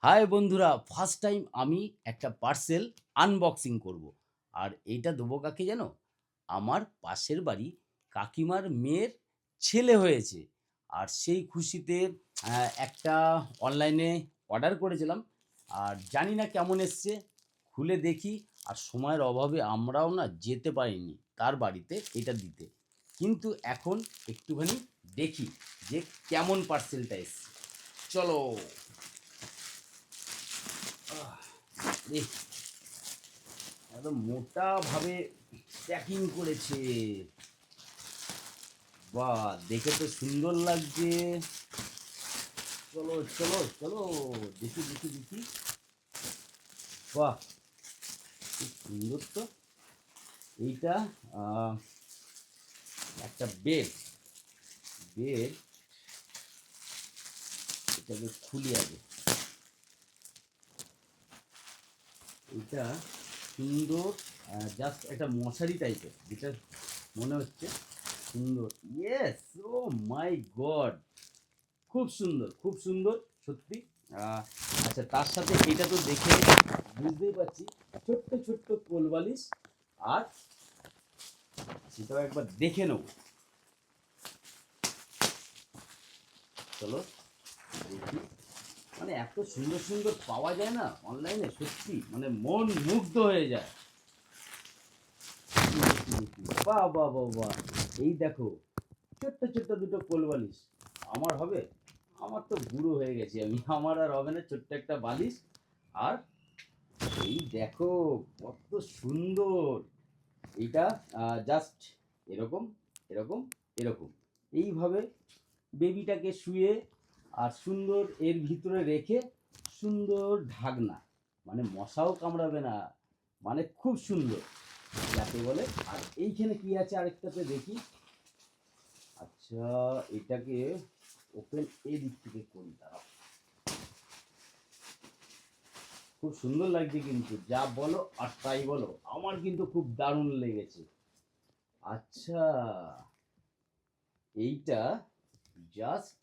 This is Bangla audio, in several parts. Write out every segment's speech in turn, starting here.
হাই বন্ধুরা, ফার্স্ট টাইম আমি একটা পার্সেল আনবক্সিং করব। আর এইটা দেবো কাকে জানো? আমার পাশের বাড়ি কাকিমার মেয়ের ছেলে হয়েছে। আর সেই খুশিতে একটা অনলাইনে অর্ডার করেছিলাম। আর জানি না কেমন এসছে, খুলে দেখি। আর সময়ের অভাবে আমরাও না যেতে পারিনি তার বাড়িতে এটা দিতে। কিন্তু এখন একটুখানি দেখি যে কেমন পার্সেলটা এসছে। চলো। এহ, একদম মোটা ভাবে প্যাকিং করেছে। বাহ, দেখে তো সুন্দর লাগছে। চলো চলো চলো, দেখি দেখি দেখি। বাহ, খুব সুন্দর তো। এইটা আহ, একটা বেড। বেড, এটাকে খুলি আগে। এটা সুন্দর, জাস্ট একটা মশারি টাইপের, যেটা মনে হচ্ছে সুন্দর। ইয়েস, ও মাই গড, খুব সুন্দর খুব সুন্দর সত্যি। আহ, আচ্ছা, তার সাথে এটা তো দেখে বুঝতেই পারছি ছোট্ট ছোট্ট কোল বালিশ। আর সেটাও একবার দেখে নেব। চলো দেখি। মানে এত সুন্দর সুন্দর পাওয়া যায় না অনলাইনে, সত্যি মানে মন মুগ্ধ হয়ে যায়। বাহ বাহ বাহ বাহ, এই দেখো, ছোট্ট ছোট্ট দুটো কোল বালিশ। আমার হবে? আমার তো বুড়ো হয়ে গেছি আমি, আমার আর হবে না ছোট্ট একটা বালিশ। আর এই দেখো কত সুন্দর। এইটা জাস্ট এরকম এরকম এরকম এইভাবে বেবিটাকে শুয়ে আর সুন্দর এর ভিতরে রেখে, সুন্দর ঢাকনা, মানে মশাও কামড়াবে না, মানে খুব সুন্দর যাকে বলে। আর এইখানে কি আছে আরেকটাতে দেখি। আচ্ছা, এটাকে ওপেন এই দিক থেকে করি, দাঁড়াও। খুব সুন্দর লাগছে কিন্তু, যা বলো আর তাই বলো, আমার কিন্তু খুব দারুণ লেগেছে। আচ্ছা, এইটা জাস্ট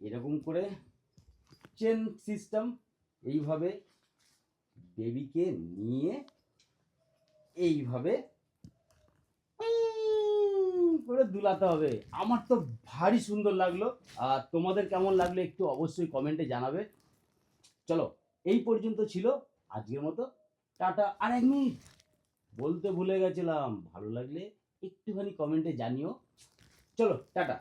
এরকম করে চেন সিস্টেম, এইভাবে বেবিকে নিয়ে এইভাবে করে দুলাতে হবে। আমার তো ভারী সুন্দর লাগলো। আর তোমাদের কেমন লাগলো একটু অবশ্যই কমেন্টে জানাবে। চলো, এই পর্যন্ত ছিল আজকের মতো। টাটা। আর এক মিনিট বলতে ভুলে গেছিলাম, ভালো লাগলে একটুখানি কমেন্টে জানিও। চলো টাটা।